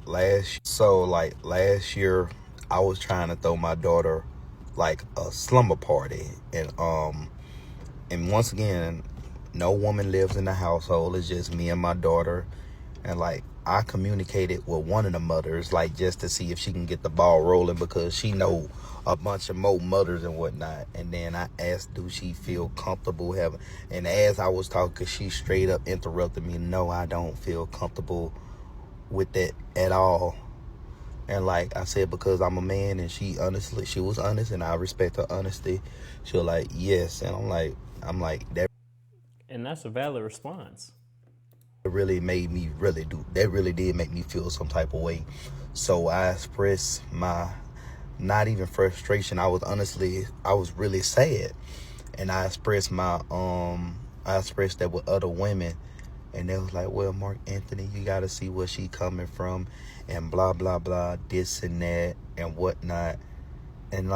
last year I was trying to throw my daughter like a slumber party, and once again, no woman lives in the household. It's just me and my daughter. And like I communicated with one of the mothers, like just to see if she can get the ball rolling because she know a bunch of more mothers and whatnot. And then I asked, do she feel comfortable having? And as I was talking, she straight up interrupted me. No, I don't feel comfortable with that at all. And like I said, because I'm a man, and she was honest, and I respect her honesty. She was like, yes, and I'm like that And that's a valid response. really made me really do that really did make me feel some type of way. So I expressed my, not even frustration, I was really sad. And I expressed that with other women, and they was like, well, Mark Anthony, you gotta see where she coming from, and blah blah blah, this and that and whatnot. And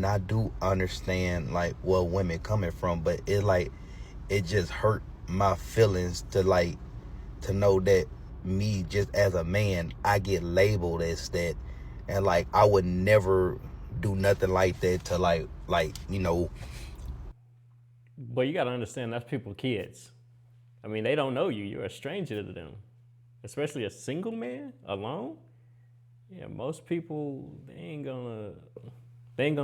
I do understand like where women coming from, but it just hurt my feelings to know that me, just as a man, I get labeled as that. And like I would never do nothing like that to But you got to understand that's people kids. I mean, they don't know you. You're a stranger to them, especially a single man alone. Yeah, most people they ain't gonna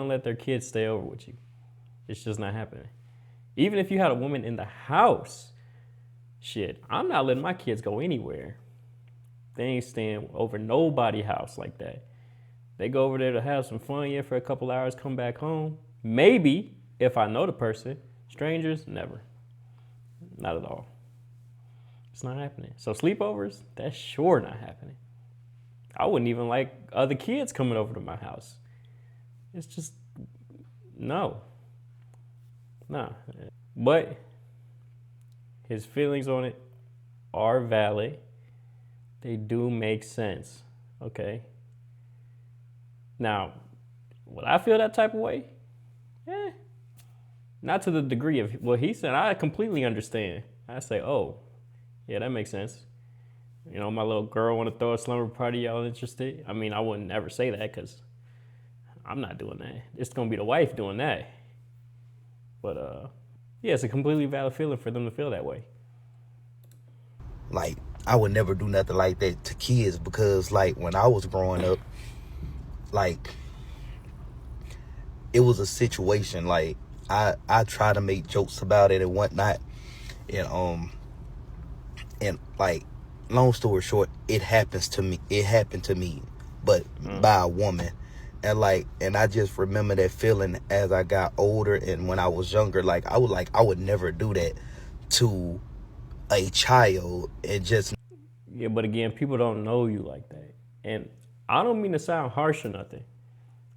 let their kids stay over with you. It's just not happening. Even if you had a woman in the house, shit, I'm not letting my kids go anywhere. They ain't staying over nobody's house like that. They go over there to have some fun, yeah, for a couple hours, come back home. Maybe if I know the person. Strangers, never. Not at all. It's not happening. So sleepovers, that's sure not happening. I wouldn't even like other kids coming over to my house. It's just no. Nah. But his feelings on it are valid. They do make sense. Okay. Now, would I feel that type of way? Eh. Not to the degree of what he said. I completely understand. I say, oh, yeah, that makes sense. You know, my little girl want to throw a slumber party. Y'all interested? I mean, I wouldn't ever say that because I'm not doing that. It's gonna be the wife doing that. But yeah, it's a completely valid feeling for them to feel that way. like I would never do nothing like that to kids, because like when I was growing up, like it was a situation, like I try to make jokes about it and whatnot, and like long story short, it happened to me, but by a woman. And I just remember that feeling as I got older, and when I was younger, I would never do that to a child. And just Yeah, but again, people don't know you like that. And I don't mean to sound harsh or nothing,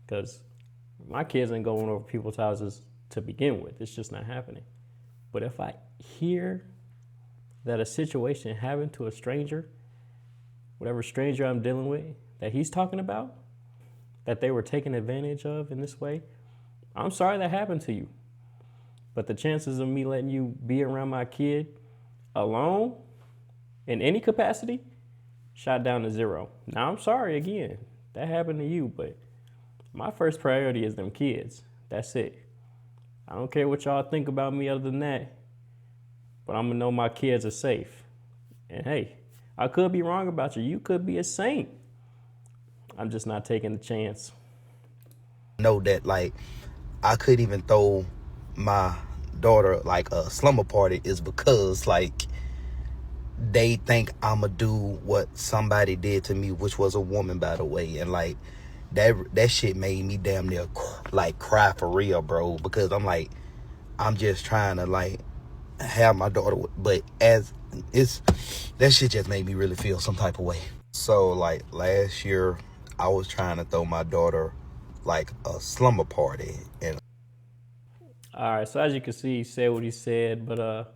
because my kids ain't going over people's houses to begin with. It's just not happening. But if I hear that a situation happened to a stranger, whatever stranger I'm dealing with, that he's talking about, that they were taken advantage of in this way, I'm sorry that happened to you. But the chances of me letting you be around my kid alone in any capacity shot down to zero. Now, I'm sorry again, that happened to you, but my first priority is them kids. That's it. I don't care what y'all think about me other than that, but I'm gonna know my kids are safe. And hey, I could be wrong about you. You could be a saint. I'm just not taking the chance. know that like I couldn't even throw my daughter like a slumber party is because like they think I'ma do what somebody did to me, which was a woman, by the way. And like that shit made me damn near like cry for real, bro, because I'm just trying to like have my daughter, but as it's that shit just made me really feel some type of way. So like last year I was trying to throw my daughter like a slumber party, and All right, so as you can see, he said what he said, but a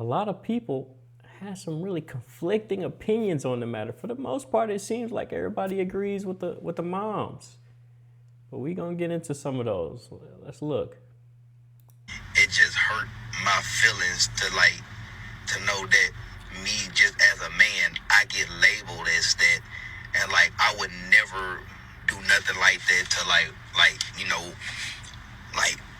lot of people have some really conflicting opinions on the matter. For the most part, it seems like everybody agrees with the moms. But we gonna get into some of those. Let's look. it just hurt my feelings to know that me, just as a man, I get labeled as that, and like I would never do nothing like that to like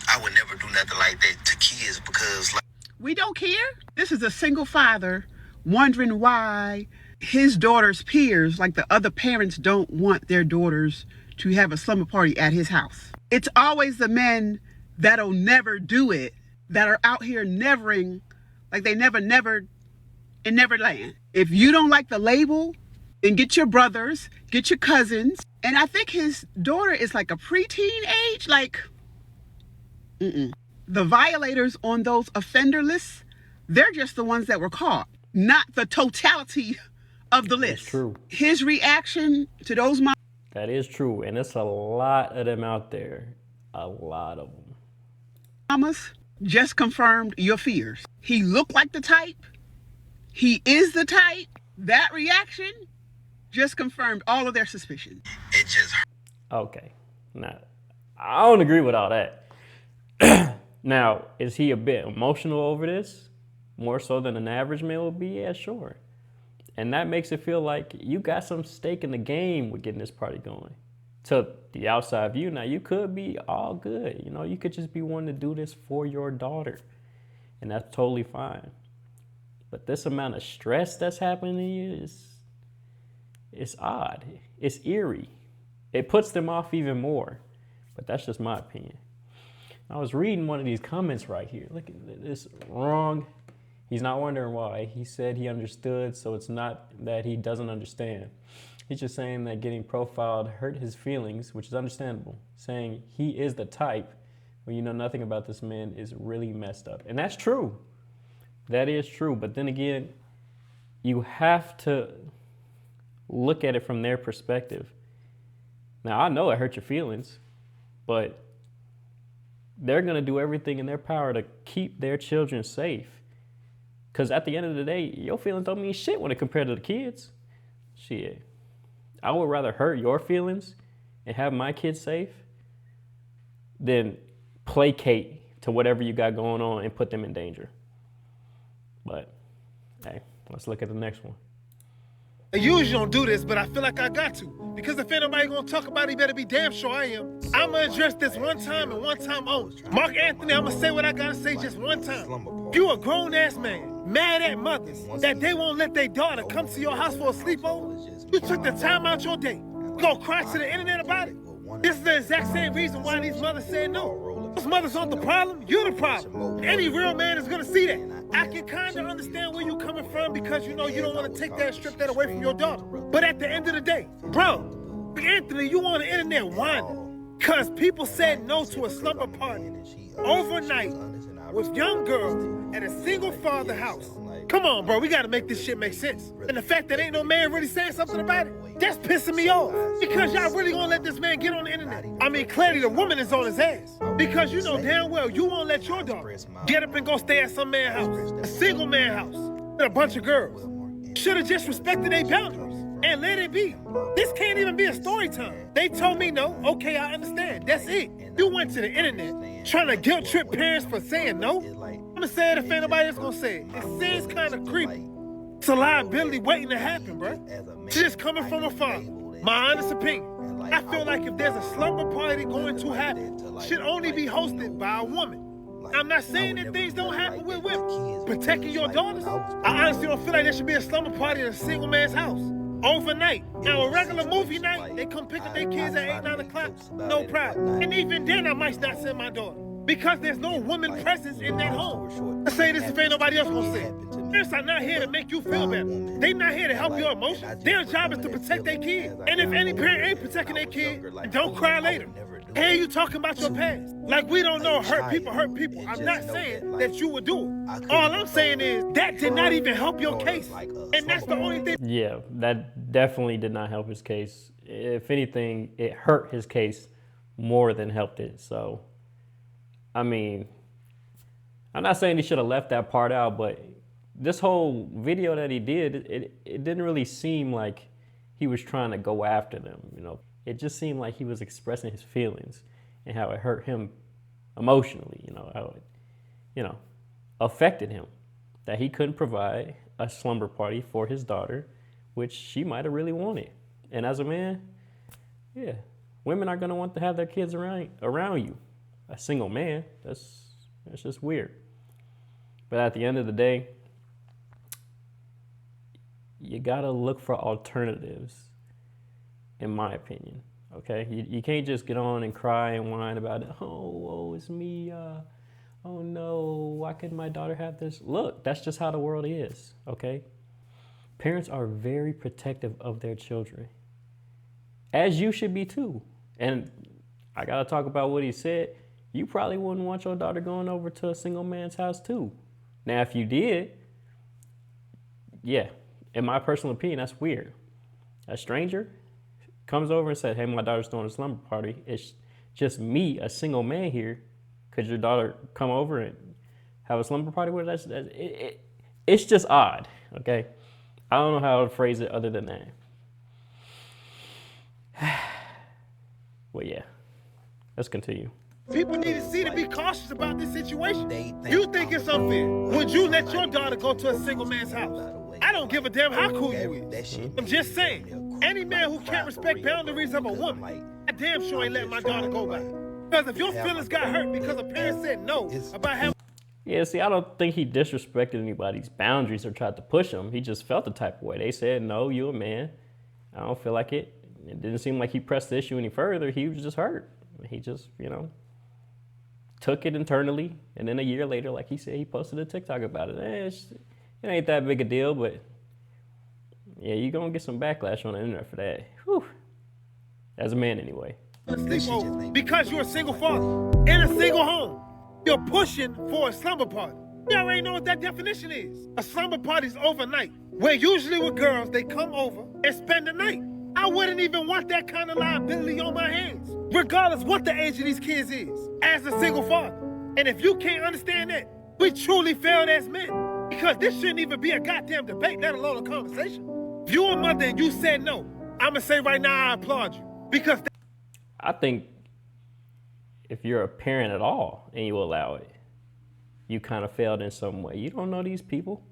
I would never do nothing like that to kids because like we don't care. This is a single father wondering why his daughter's peers, like the other parents, don't want their daughters to have a slumber party at his house. It's always the men that'll never do it, that are out here nevering, like they never in Neverland. If you don't like the label, then get your brothers, get your cousins. And I think his daughter is like a preteen age, like, The violators on those offender lists, they're just the ones that were caught, not the totality of the list. That's true. His reaction to those That is true, and it's a lot of them out there. A lot of them. mamas just confirmed your fears. He looked like the type. He is the type. That reaction just confirmed all of their suspicions. it just Okay. Now, I don't agree with all that. Now, is he a bit emotional over this? More so than an average man would be? Yeah, sure. And that makes it feel like you got some stake in the game with getting this party going. To the outside view, now you could be all good. You know, you could just be wanting to do this for your daughter. And that's totally fine. But this amount of stress that's happening to you is odd. It's eerie. It puts them off even more. But that's just my opinion. I was reading one of these comments right here. Look at this, wrong. He's not wondering why. He said he understood, so it's not that he doesn't understand. He's just saying that getting profiled hurt his feelings, which is understandable. Saying he is the type when you know nothing about this man is really messed up. And that's true. That is true. But then again, you have to look at it from their perspective. Now, I know it hurt your feelings, but they're going to do everything in their power to keep their children safe. Because at the end of the day, your feelings don't mean shit when it compared to the kids. Shit. I would rather hurt your feelings and have my kids safe than placate to whatever you got going on and put them in danger. But, hey, let's look at the next one. I usually don't do this, but I feel like I got to. Because if anybody gonna talk about it, he better be damn sure I am. I'm gonna address this one time and one time only. Mark Anthony, I'm gonna say what I gotta say just one time. You a grown-ass man, mad at mothers, that they won't let their daughter come to your house for a sleepover? You took the time out your day. You gonna cry to the internet about it? This is the exact same reason why these mothers said no. Those mothers aren't the problem, you're the problem. Any real man is gonna see that. I can kind of understand where you're coming from because you know you don't want to take that, strip that away from your daughter. But at the end of the day, bro, Anthony, you on the internet whining because people said no to a slumber party overnight with young girls at a single father house. Come on, bro, we got to make this shit make sense. And the fact that ain't no man really saying something about it, that's pissing me off. Because y'all really gonna let this man get on the internet. I mean, clearly the woman is on his ass. Because you know damn well you won't let your daughter get up and go stay at some man's house, a single man house, with a bunch of girls. Should have just respected their boundaries and let it be. This can't even be a story time. They told me no, okay, I understand, that's it. You went to the internet trying to guilt trip parents for saying no? I'm gonna say it if anybody else gonna say it. It seems kind of creepy. It's a liability waiting to happen, bro. It's just coming from a father. My honest opinion. I feel like if there's a slumber party going to happen, it should only be hosted by a woman. I'm not saying that things don't happen with women. Protecting your daughters? I honestly don't feel like there should be a slumber party in a single man's house. Overnight. Now, a regular movie night, they come pick up their kids at 8, 9 o'clock. No problem. And even then, I might not send my daughter. Because there's no woman presence in that home. I say this if ain't nobody else gonna say it. Parents are not here to make you feel better. They not here to help your emotions. Their job is to protect their kid. And if any parent ain't protecting their kid, don't cry later. Hey, you talking about your past. Like we don't know hurt people hurt people. I'm not saying that you would do it. All I'm saying is that did not even help your case. And that's the only thing. Yeah, that definitely did not help his case. If anything, it hurt his case more than helped it. So, I mean, I'm not saying he should have left that part out, but this whole video that he did, it didn't really seem like he was trying to go after them, you know. It just seemed like he was expressing his feelings and how it hurt him emotionally, you know, how it, affected him, that he couldn't provide a slumber party for his daughter, which she might have really wanted. And as a man, yeah, women are gonna want to have their kids around you. A single man, that's just weird. But at the end of the day, you gotta look for alternatives, in my opinion. Okay, you can't just get on and cry and whine about it. Oh, it's me. Oh no, why couldn't my daughter have this? Look, that's just how the world is. Okay, parents are very protective of their children, as you should be too. And I gotta talk about what he said. You probably wouldn't want your daughter going over to a single man's house too. Now, if you did, yeah, in my personal opinion, that's weird. A stranger comes over and says, hey, my daughter's throwing a slumber party. It's just me, a single man here. Could your daughter come over and have a slumber party with us? It's just odd, okay? I don't know how to phrase it other than that. Well, yeah, let's continue. People need to see to be cautious about this situation. You think it's unfair? Would you let your daughter go to a single man's house? I don't give a damn how cool you is. I'm just saying, any man who can't respect boundaries of a woman, I damn sure ain't letting my daughter go by. Because if your feelings got hurt because a parent said no about having... Yeah, see, I don't think he disrespected anybody's boundaries or tried to push them. He just felt the type of way. They said, no, you a man. I don't feel like it. It didn't seem like he pressed the issue any further. He was just hurt. He just, took it internally. And then a year later, like he said, he posted a TikTok about it. It ain't that big a deal, but yeah, you're going to get some backlash on the internet for that. Whew. As a man, anyway. Because you're a single father in a single home. You're pushing for a slumber party. You already know what that definition is. A slumber party is overnight, where usually with girls, they come over and spend the night. I wouldn't even want that kind of liability on my hands, regardless what the age of these kids is, as a single father. And if you can't understand that, we truly failed as men, because this shouldn't even be a goddamn debate, let alone a conversation. If you're a mother and you said no, I'm gonna say right now I applaud you, because I think if you're a parent at all and you allow it, you kind of failed in some way. You don't know these people.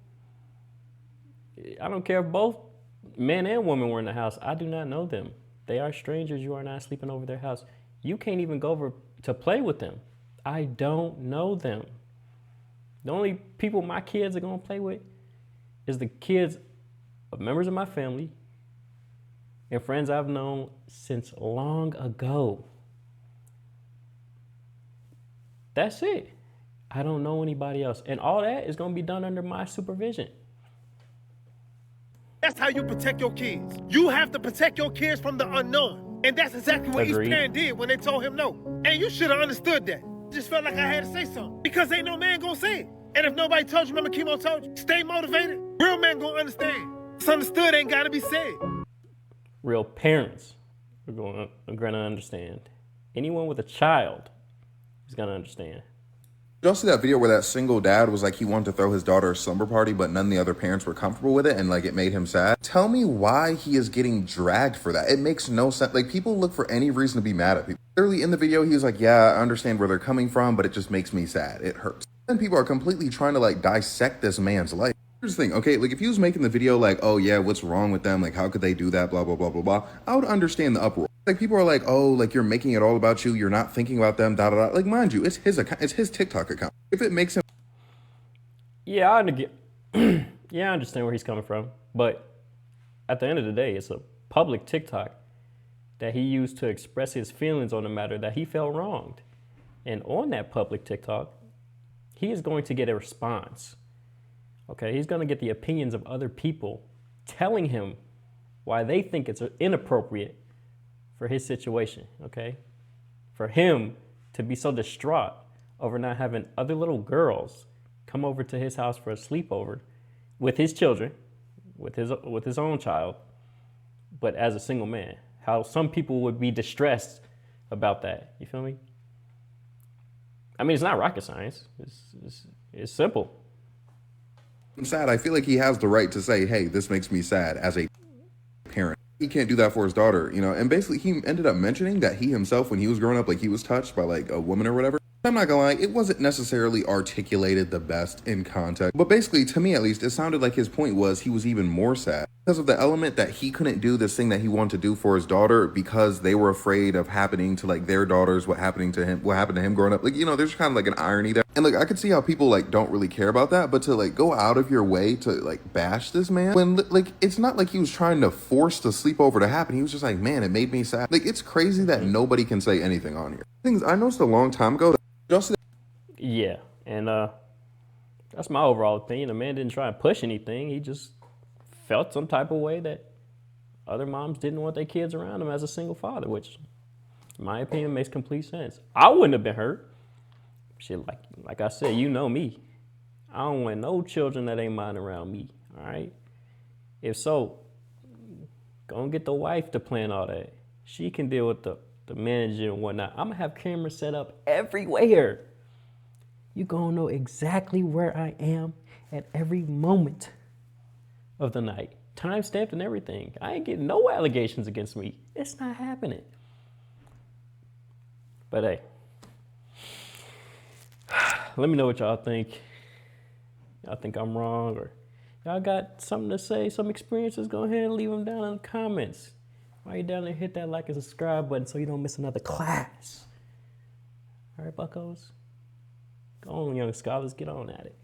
I don't care if both men and women were in the house. I do not know them. They are strangers. You are not sleeping over their house. You can't even go over to play with them. I don't know them. The only people my kids are going to play with is the kids of members of my family and friends I've known since long ago. That's it. I don't know anybody else. And all that is going to be done under my supervision. that's how you protect your kids. You have to protect your kids from the unknown. And that's exactly what each parent did when they told him no. And you should have understood that. Just felt like I had to say something. Because ain't no man gonna say it. And if nobody told you, remember Chemo told you, stay motivated, real men gonna understand. It's understood ain't gotta be said. Real parents are gonna understand. Anyone with a child is gonna understand. Did y'all see that video where that single dad was like, he wanted to throw his daughter a slumber party, but none of the other parents were comfortable with it, and like it made him sad? Tell me why he is getting dragged for that. It makes no sense. Like, people look for any reason to be mad at people. Literally in the video, he was like, yeah, I understand where they're coming from, but it just makes me sad. It hurts. And people are completely trying to like dissect this man's life. Here's the thing, okay, like if he was making the video like, oh yeah, what's wrong with them? Like, how could they do that? Blah, blah, blah, blah, blah. I would understand the uproar. Like, people are like, oh, like, you're making it all about you. You're not thinking about them, da, da, da. Like, mind you, it's his account. It's his TikTok account. If it makes him... Yeah, I understand where he's coming from. But at the end of the day, it's a public TikTok that he used to express his feelings on the matter that he felt wronged. And on that public TikTok, he is going to get a response. Okay, he's going to get the opinions of other people telling him why they think it's inappropriate for his situation, okay? For him to be so distraught over not having other little girls come over to his house for a sleepover with his children, with his own child, but as a single man. How some people would be distressed about that, you feel me? I mean, it's not rocket science. It's simple. I'm sad. I feel like he has the right to say, hey, this makes me sad as a parent. He can't do that for his daughter, you know? And basically he ended up mentioning that he himself, when he was growing up, like he was touched by like a woman or whatever. I'm not gonna lie, it wasn't necessarily articulated the best in context, but basically, to me at least, it sounded like his point was he was even more sad because of the element that he couldn't do this thing that he wanted to do for his daughter because they were afraid of happening to like their daughters, what happened to him growing up. Like, you know, there's kind of like an irony there. And like, I could see how people like don't really care about that, but to like go out of your way to like bash this man when like, it's not like he was trying to force the sleepover to happen. He was just like, man, it made me sad. Like, it's crazy that nobody can say anything on here. Things I noticed a long time ago. Yeah, and that's my overall opinion. The man didn't try and push anything. He just felt some type of way that other moms didn't want their kids around him as a single father, which, in my opinion, makes complete sense. I wouldn't have been hurt. Shit, like I said, you know me. I don't want no children that ain't mine around me, all right? If so, go and get the wife to plan all that. She can deal with the manager and whatnot. I'm going to have cameras set up everywhere. You gonna know exactly where I am at every moment of the night. Time stamped and everything. I ain't getting no allegations against me. It's not happening. But hey, let me know what y'all think. Y'all think I'm wrong, or y'all got something to say, some experiences? Go ahead and leave them down in the comments. While you're down there, hit that like and subscribe button so you don't miss another class. All right, buckos? Go on, young scholars, get on at it.